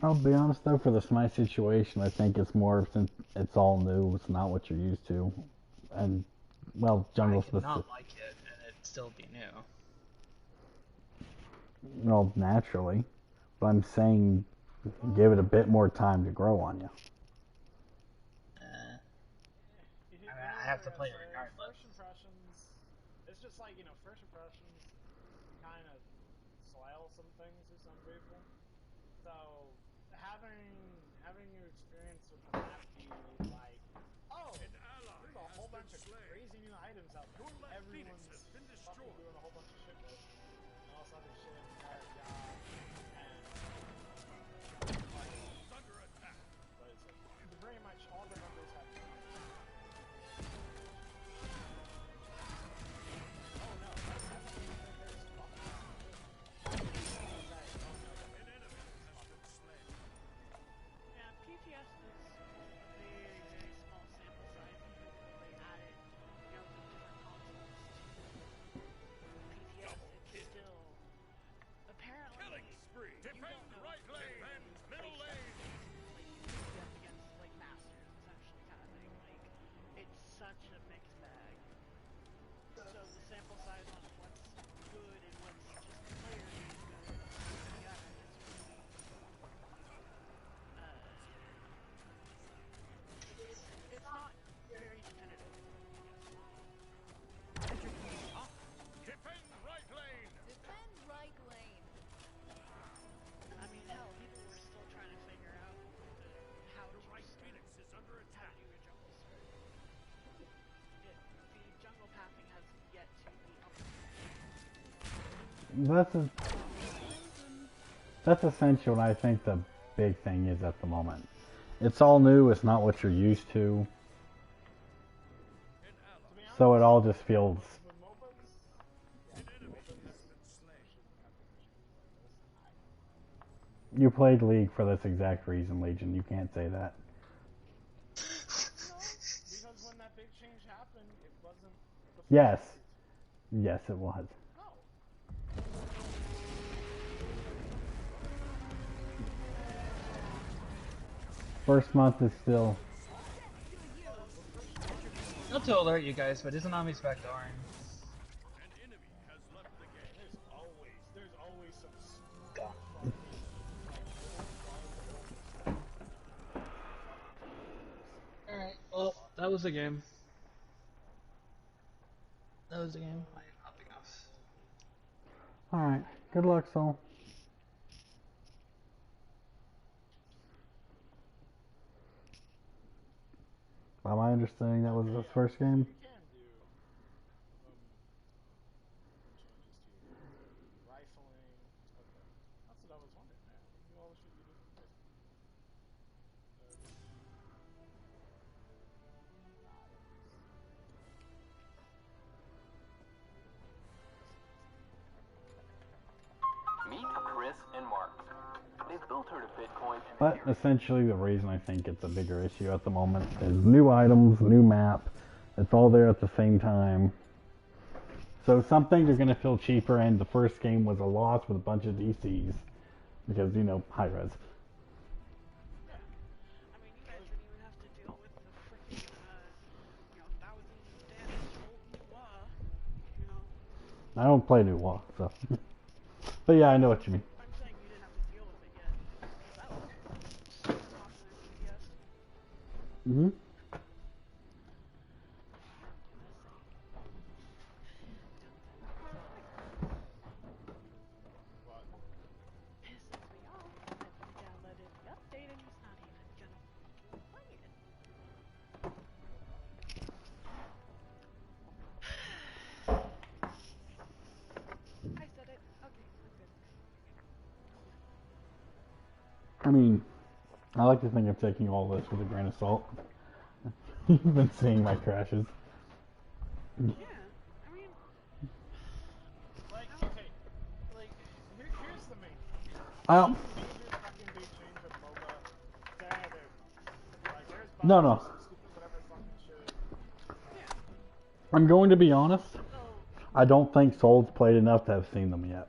I'll be honest though, for this my situation, I think it's more since it's all new. It's not what you're used to, and well, I jungle could specific. not like it and it still be new. Well, naturally, but I'm saying give it a bit more time to grow on you. Uh, You I mean, know I what have I to gotta play it say? regardless. First impressions, it's just like, first impressions kind of swell some things for some people. So having your experience with the map be like, oh, there's a whole bunch of crazy new items out there that everyone's fucking doing a whole bunch of shit with, and all this other shit, and yada yada, and like, what is it? Pretty much all the numbers have changed. Oh no, that's the thing. There's fucking shit. People that don't know that there's fucking shit. Yeah, PTS was a very, very small sample size, even when they added, the different consoles to PTS. It's still apparently you don't know if you're face testing. Like you could be up against like masters, essentially, kind of thing. Like it's such a mixed bag. So the sample size on what's good and what's just player being good in PTS is really it's not very definitive, I guess. Defend right lane! Defend right lane. I mean, hell, people were still trying to figure out how to Right Phoenix is under how to attack. do a jungle start. The jungle pathing has yet to be That's a, that's essential, and I think the big thing is at the moment. It's all new. It's not what you're used to, To be honest, so it all just feels. with MOBAs, MOBAs shouldn't have been issues like this. You played League for this exact reason, Legion. You can't say that. No, because when that big change happened, it wasn't the first Yes, update. yes, it was. No. First month is still. Not to alert you guys, but Izanami's back to orange. An enemy has left the game. There's always some Gone. fucking like little Alright, well, that was the game. That was the game. I am hopping off. All right. Good luck, Soul. By my understanding, that was his first game. You can do changes to your rifling. Okay, that's what I was wondering, man. What do all the shit you do from this? Meet Chris and Mark. They've built her to Bitcoin. But essentially, the reason I think it's a bigger issue at the moment is new items, new map. It's all there at the same time. So some things are going to feel cheaper, and the first game was a loss with a bunch of DCs because high res. Yeah. I mean, you guys didn't even have to deal with the freaking, 1,000 damage old Nuwa, you know. I don't play New Law, so. But yeah, I know what you mean. I'm saying you didn't have to deal with it yet, because that was super popular in PTS. Mhm. What? Pisses me off that he downloaded the update and he's not even gonna play it. I said it. Okay, I'm good. I mean, I like to think I'm taking all this with a grain of salt. You've been seeing my crashes. Yeah, I mean, Like, okay, like, here's the main thing. Well, Major fucking big change of MOBA. Like, there's No, bugs, no. some stupid whatever fucking shit. yeah. I'm going to be honest. So, I don't think Soul's played enough to have seen them yet.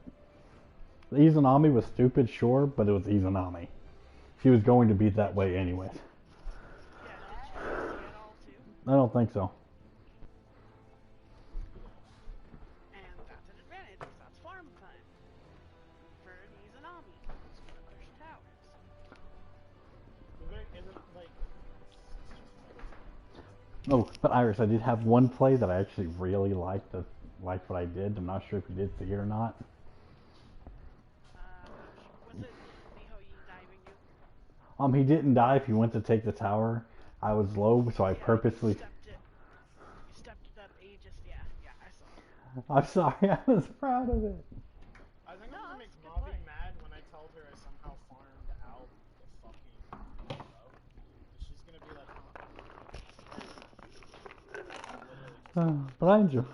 Izanami was stupid, sure, but it was Izanami. she was going to be that way anyways. Yeah, did you see it all too? I don't think so. And that's an advantage, 'cause that's farm time. For an Izanami, who's gonna push towers. The thing isn't like. Oh, but Iris, I did have one play that I actually really liked. Liked what I did. I'm not sure if you did see it or not. Was it Miho Yi diving you? He didn't die if he went to take the tower. I was low, so I Yeah, purposely. You stepped it up ages. Yeah, I saw. I'm sorry, I was proud of it. I think No, I'm gonna that's make a good Mavi play. mad when I tell her I somehow farmed out the fucking row. She's gonna be like, huh? Literally just. But I enjoy.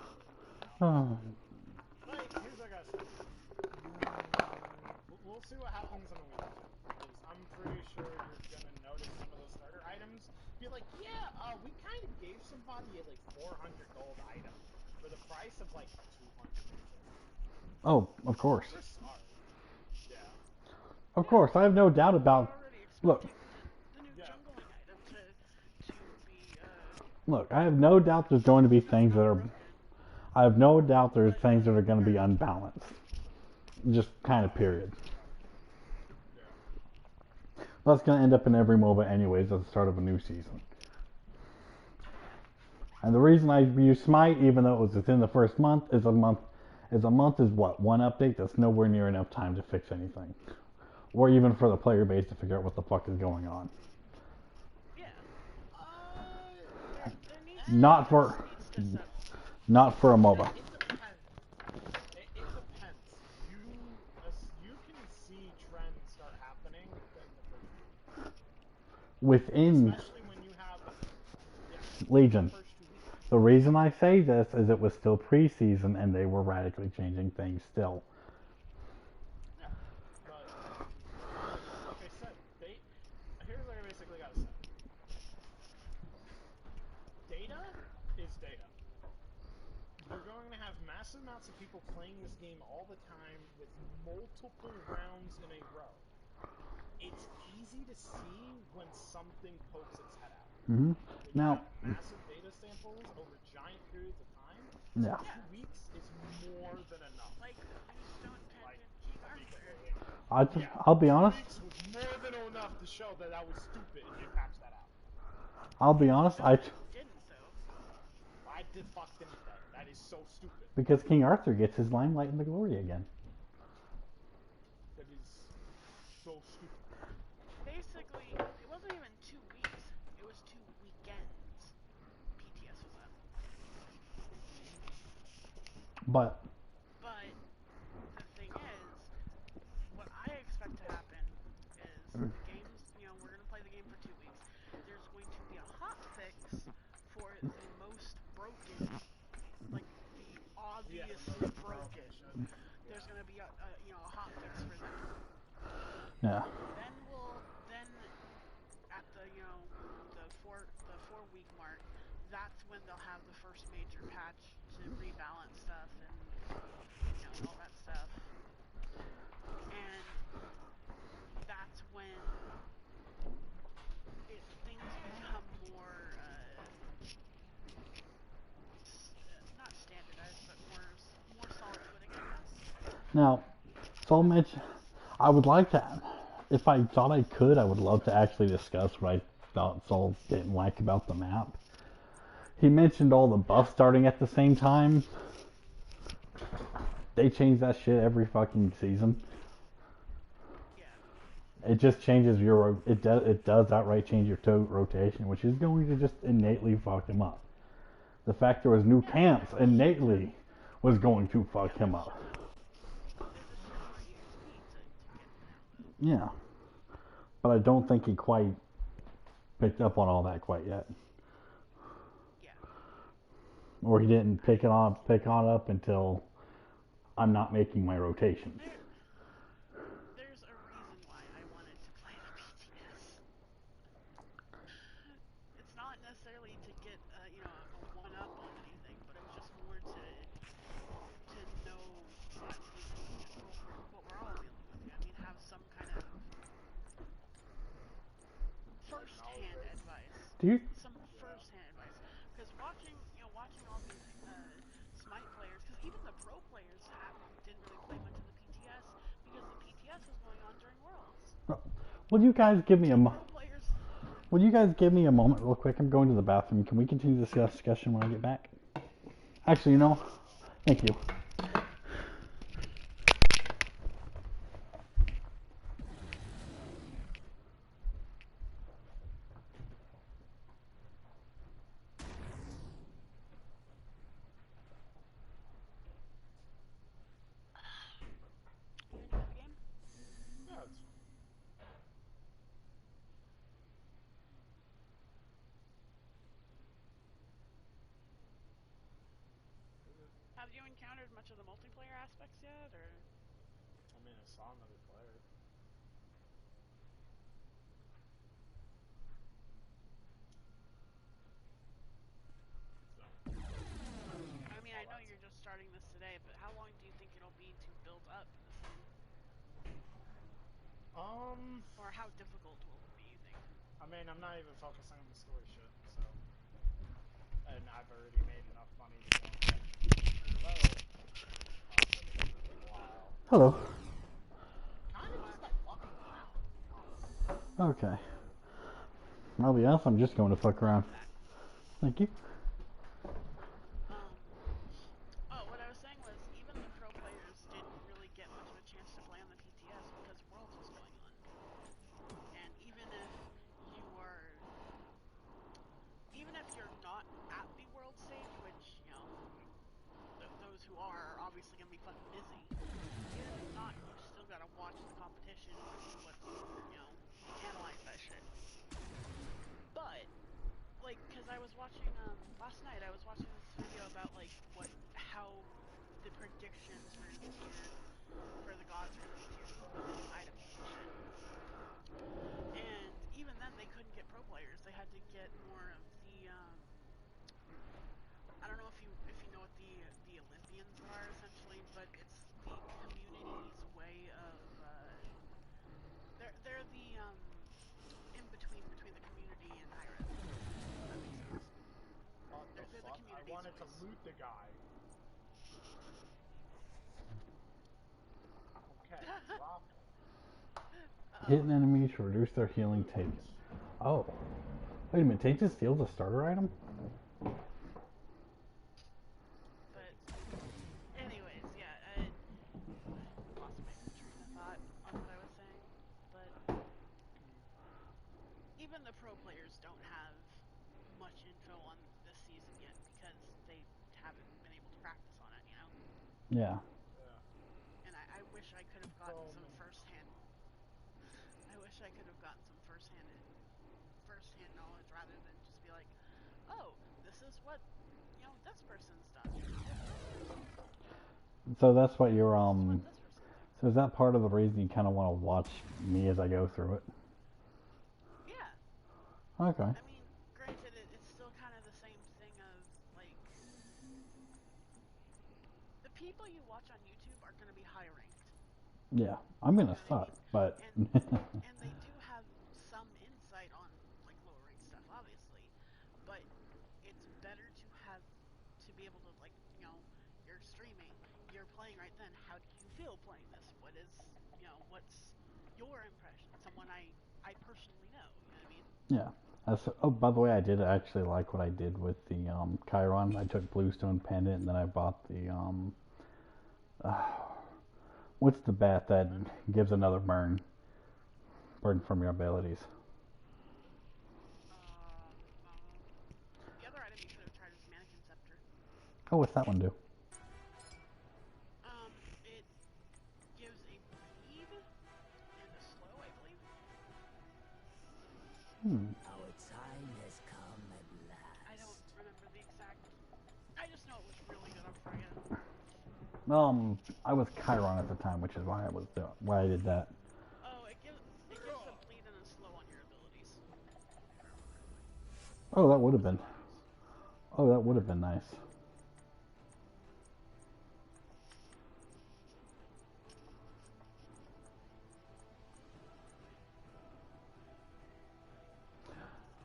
Like, here's what I gotta say. We'll see what happens in a week or two. Because I'm pretty sure you're gonna notice some of those starter items. Be like, yeah, we kind of gave somebody a like 400 gold item for the price of like 200. Oh, of course. We're sorry. Yeah. Of course, I have no doubt about. Already Look, expecting the new jungling item to be look. I have no doubt there's going to be things that are. broken. I have no doubt there's things that are going to be unbalanced. Just kind of period. That's going to end up in every MOBA anyways at the start of a new season. And the reason I use Smite, even though it was within the first month, is a month is what? One update? That's nowhere near enough time to fix anything. Or even for the player base to figure out what the fuck is going on. Yeah. There needs Not to for settle. not for a MOBA. It depends. It depends. You can see trends start happening within the first week. Within Especially when you have Legion. the first 2 weeks. The reason I say this is it was still preseason and they were radically changing things still. Yeah. But like I said, here's what I basically gotta say. Data is data. You're going to have massive amounts of people playing this game all the time with multiple rounds in a row. It's easy to see when something pokes its head out. Mm-hmm. When Now, you have massive data samples over giant periods of time, yeah. 2 weeks is more than enough. Like Stone Tangent King Arthur. I'll be honest. 2 weeks was more than enough to show that was stupid and you patched that out. I'll be honest. Didn't so. I did fuck didn't that. That is so stupid. Because King Arthur gets his limelight and the glory again. That is so stupid. Basically, it wasn't even 2 weeks. It was 2 weekends. PTS was up. But But the thing is, what I expect to happen is the games, we're going to play the game for 2 weeks. There's going to be a hot fix for the most broken, like the obviously broken. There's going to be a hot fix for them. yeah. Then at the the 4 week mark, that's when they'll have the first major patch to rebalance stuff and all that stuff. And that's when things become more not standardized, but more solid footing, I guess. Now, Saul mentioned. I would like to. If I thought I could, I would love to actually discuss what I thought Saul didn't like about the map. He mentioned all the buffs starting at the same time. They change that shit every fucking season. Yeah. It just changes your. It does outright change your rotation, which is going to just innately fuck him up. The fact there was new camps innately was going to fuck him up. Yeah, but I don't think he quite picked up on all that quite yet. Yeah. Or he didn't pick on up until I'm not making my rotations. There's a reason why I wanted to play the PTS. It's not necessarily to get a one up on anything, but it was just more to know what we're all dealing with. Have some kind of Do you? some first-hand advice. Because watching all these Smite players, because even the pro players didn't really play much of the PTS because the PTS was going on during Worlds. Will you guys give me a Pro players. Will you guys give me a moment real quick? I'm going to the bathroom. Can we continue this discussion when I get back? Actually, thank you. You enjoy the game? Yeah, it's Have you encountered much of the multiplayer aspects yet, or? I mean, I saw another player. So, I mean, I know you're just starting this today, but how long do you think it'll be to build up this thing? Or how difficult will it be, you think? I mean, I'm not even focusing on the story shit, so. And I've already made enough money to go and get. Wow. Hello. Kind of just like fucking around. Okay. I'll be honest, I'm just going to fuck around. Thank you. Oh, what I was saying was, even the pro players didn't really get much of a chance to play on the PTS because Worlds was going on. And even if you're not at the World stage, which, those who are obviously going to be fucking busy, even if not, you still gotta watch the competition and see what's, analyze that shit. But, because I was watching, last night I was watching this video about, how the predictions for the gods for this tier of the items and shit. And even then, they couldn't get pro players. They had to get more of the, I don't know if you know what the Olympians are, essentially, but it's the community's way of, they're the, in-between between the community and high-res. That makes sense. What the They're fuck? the I community's wanted to voice. loot the guy. Okay, drop it. Hit an enemy to reduce their healing taken. Oh. Wait a minute, take this field a starter item? But, anyways, yeah, I lost my train of thought on what I was saying. But, even the pro players don't have much info on this season yet because they haven't been able to practice on it, Yeah. Yeah. And I wish I could have gotten some firsthand. I wish I could have gotten some firsthand knowledge rather than just be like, oh, this is what this person's done. So that's what you're, This is what this person's done. so is that part of the reason you kind of want to watch me as I go through it? Yeah. Okay. I mean, granted, it's still kind of the same thing of, the people you watch on YouTube are going to be high ranked. Yeah, I'm gonna suck, but And they do have some insight on, lower ranked stuff, obviously. But it's better to be able to, you're streaming, you're playing right then. How do you feel playing this? What is, what's your impression? Someone I personally know, you know what I mean? yeah. Oh, by the way, I did actually like what I did with the Chiron. I took Bluestone Pendant, and then I bought the what's the bat that gives another burn from your abilities? The other item you could have tried is Mannequin Scepter. Oh, what's that one do? It gives a bleed and a slow, I believe. Our time has come at last. I don't remember the exact. I just know it was really good. I'm forgetting. I was Chiron at the time, which is why I did that. Oh, it gives a bleed and a slow on your abilities. Oh, that would have been. Oh, that would have been nice.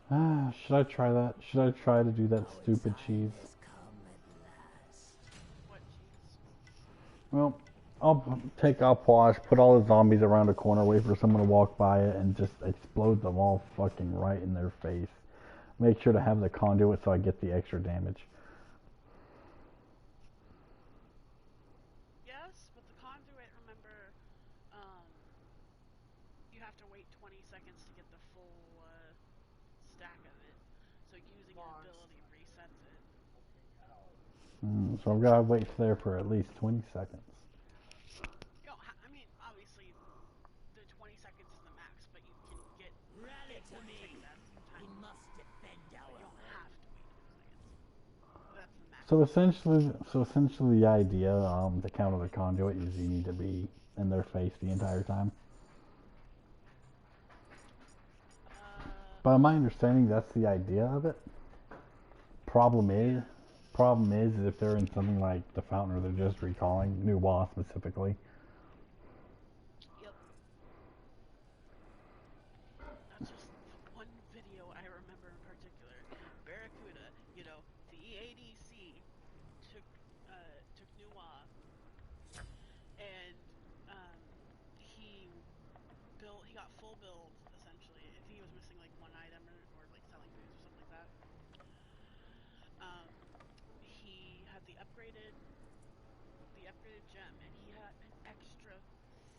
Ah. Should I try that? Should I try to do that stupid cheese? Has come at last. What cheese? Well, I'll pause, put all the zombies around a corner, wait for someone to walk by it, and just explode them all fucking right in their face. Make sure to have the conduit so I get the extra damage. Yes, but the conduit, remember, you have to wait 20 seconds to get the full stack of it. So using your ability resets it. So I've got to wait there for at least 20 seconds. You don't I mean, obviously, the 20 seconds is the max, but you can get Rally to 26 me. at the We time. must defend our You don't have to wait 20 seconds. That's the max. So essentially, the idea to counter the conduit is you need to be in their face the entire time. By my understanding, that's the idea of it. Problem is if they're in something like the Fountain or they're just recalling New Wall specifically. Yep. That's just one video I remember in particular. Barracuda, the ADC took Nuwa, and he got full build essentially. If he was missing like one item or like selling boots or something like that. He had the upgraded gem, and he had an extra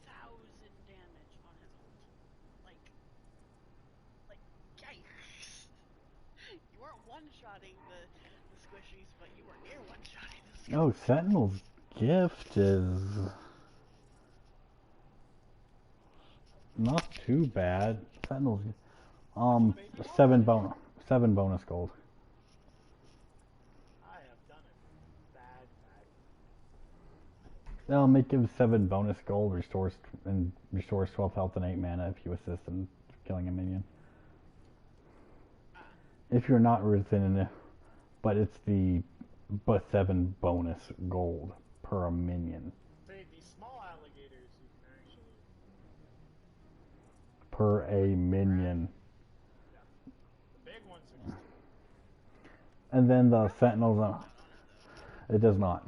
1,000 damage on his ult. Like, yikes! You weren't one-shotting the squishies, but you were near one-shotting the squishies. Oh, Sentinel's gift is not too bad. Sentinel's 7 bonus gold. I have done it. Bad. It gives 7 bonus gold, restores 12 health and 8 mana if you assist in killing a minion. If you're not within it, but it's the 7 bonus gold per minion. See, these small alligators you can actually... Per a minion. Yeah. The big ones are just... And then the sentinels, it does not.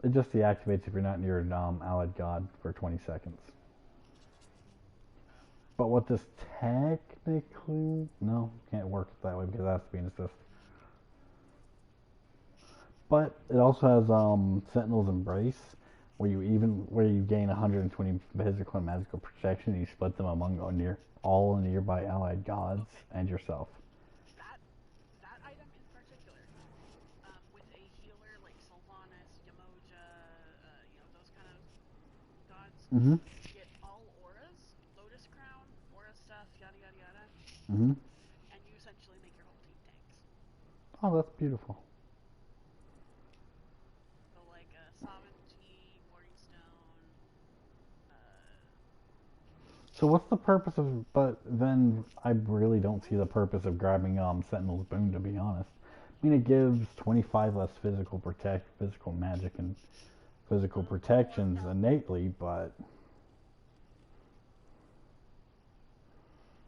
It just deactivates if you're not near allied god for 20 seconds. But what this technically... No, can't work that way because it has to be an assist. But it also has Sentinel's Embrace, where you gain 120 physical and magical protection, and you split them among all nearby allied gods and yourself. That item in particular, with a healer like Sylvanas, Yamoja, those kind of gods, Mm-hmm. you get all auras, Lotus Crown, aura stuff, yada yada yada, Mm-hmm. and you essentially make your whole team tanks. Oh, that's beautiful. So like Sovereignty, Warding Stone. So what's the purpose of? But then I really don't see the purpose of grabbing Sentinel's Boon, to be honest. I mean, it gives 25 less physical magic, and physical protections innately, but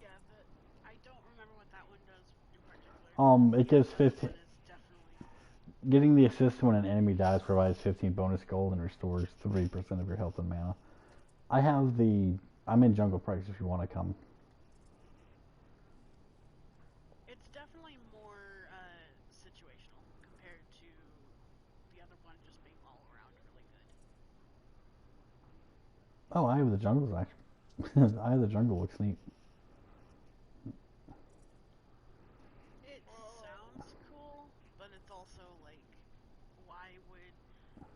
Yeah, but I don't remember what that one does in particular. it gives 15. One is definitely... Getting the assist when an enemy dies provides 15 bonus gold and restores 3% of your health and mana. I'm in Jungle Price if you want to come. It's definitely more situational compared to the other one just being all around really good. Oh, Eye of the Jungle's actually. Eye of the Jungle looks neat. It sounds cool, but it's also like, why would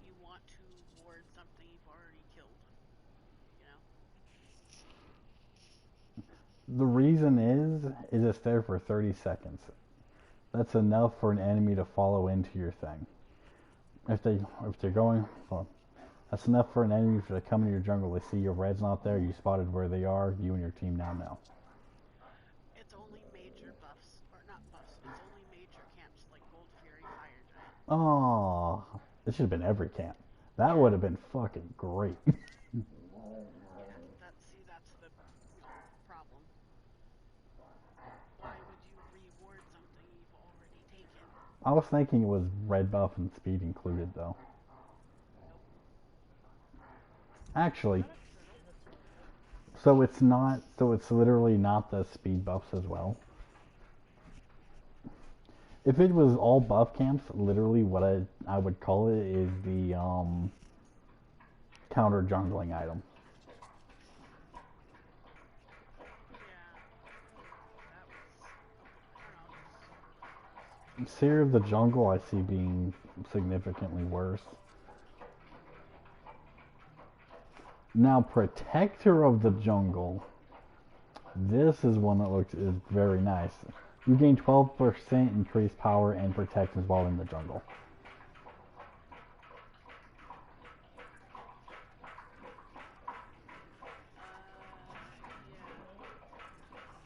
you want to ward something you've already killed? The reason is it's there for 30 seconds. That's enough for an enemy to follow into your thing. If they're going, well, that's enough for an enemy to come into your jungle. They see your red's not there. You spotted where they are. You and your team now know. It's only major buffs, or not buffs. It's only major camps like Gold Fury, Fire Giant. Oh, it should have been every camp. That would have been fucking great. Yeah, that's the problem. I was thinking it was red buff and speed included though. Actually, so it's not. So it's literally not the speed buffs as well. If it was all buff camps, literally what I would call it is the counter jungling item. Seer of the Jungle I see being significantly worse. Now Protector of the Jungle. This is one that is very nice. You gain 12% increased power and protection while in the jungle.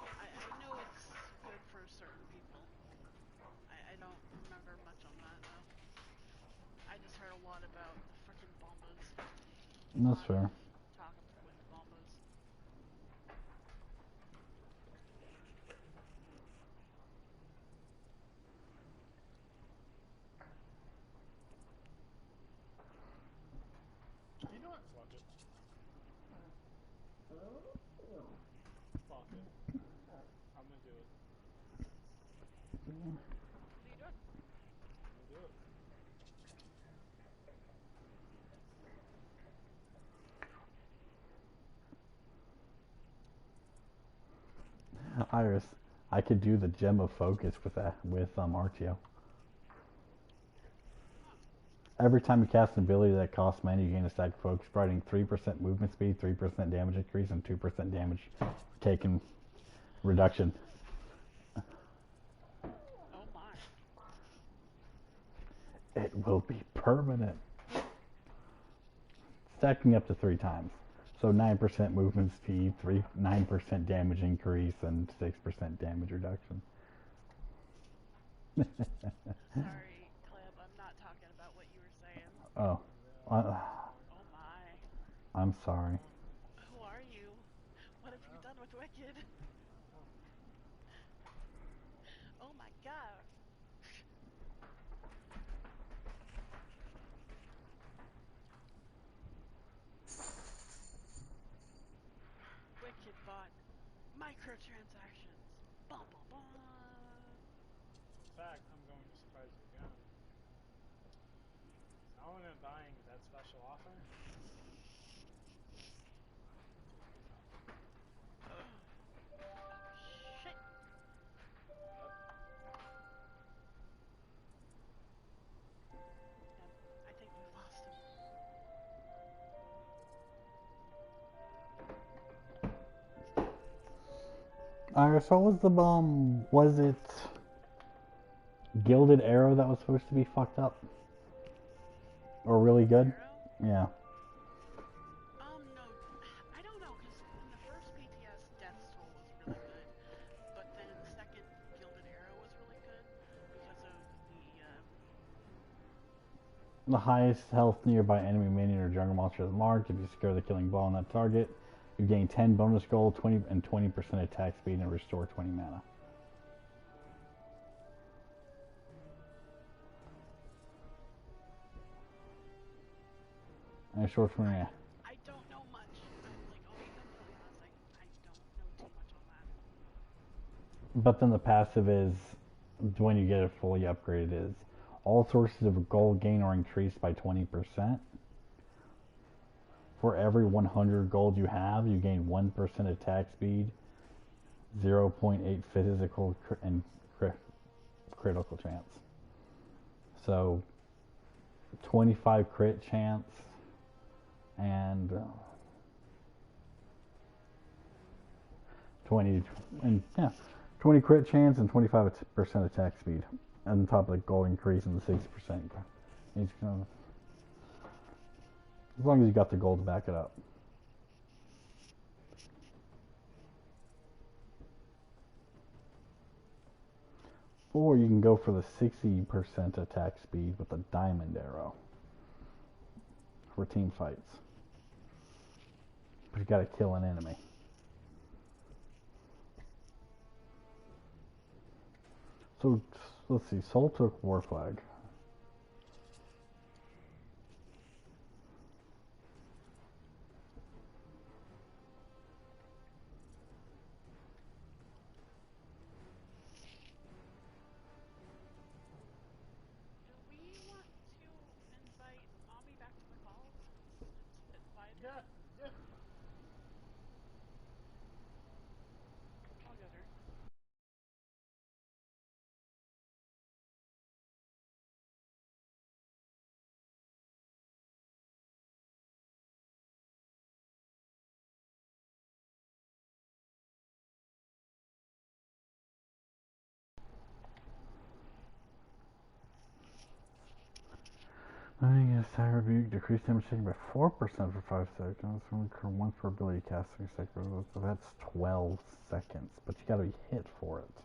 I know it's good for certain people. I don't remember much on that though. I just heard a lot about the frickin' bombas. That's fair. Talk with bombas. You know what? Fuck it. Fuck it. I'm gonna do it. What are you doing? I'm gonna do it. Iris, I could do the Gem of Focus with Artio. Every time you cast an ability that costs mana, you gain a stack of focus, providing 3% movement speed, 3% damage increase, and 2% damage taken reduction. Oh my. It will be permanent. Stacking up to 3 times. So 9% movement speed, 9% damage increase, and 6% damage reduction. Sorry, Clib, I'm not talking about what you were saying. Oh. Oh my. I'm sorry. Who are you? What have you done with Wicked? Oh my god. Wicked bought microtransactions. Bum bum bum. In fact, I'm going to surprise you again. Now when I'm buying that special offer. Shit. I think we lost him. Alright, so was the was it Gilded Arrow that was supposed to be fucked up? Or really good? Arrow? Yeah. No, I don't know, because in the first PTS, Death's Toll was really good, but then in the second, Gilded Arrow was really good, because of The highest health nearby enemy minion or jungle monster is marked. If you secure the killing blow on that target, you gain 10 bonus gold, 20% attack speed, and restore 20 mana. And short 20, yeah. I don't know much. I'll be completely honest, I don't know too much on that. But then the passive is, when you get it fully upgraded, is all sources of gold gain are increased by 20%. For every 100 gold you have, you gain 1% attack speed, 0.8 physical and critical chance. So 25 crit chance and 20 crit chance and 25% attack speed, on top of the gold increase and the 60%. Each kind of, as long as you got the gold to back it up. Or you can go for the 60% attack speed with the diamond arrow for team fights. But you gotta kill an enemy. So Let's see. Soul took war flag. Do we want to invite Ami back to the call since it's pit 5? Yeah, yeah. I'll get her. Learning is attack rebuke, decrease damage taken by 4% for 5 seconds. Incur 1 for ability casting cycle. So that's 12 seconds. But you gotta be hit for it.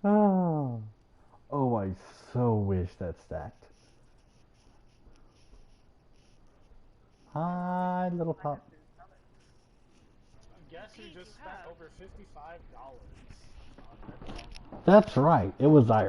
Oh. Oh, I so wish that stacked. Hi, little pup. Guess who Indeed, just you spent have. over $55 on Red Zone? That's right. It was Irish.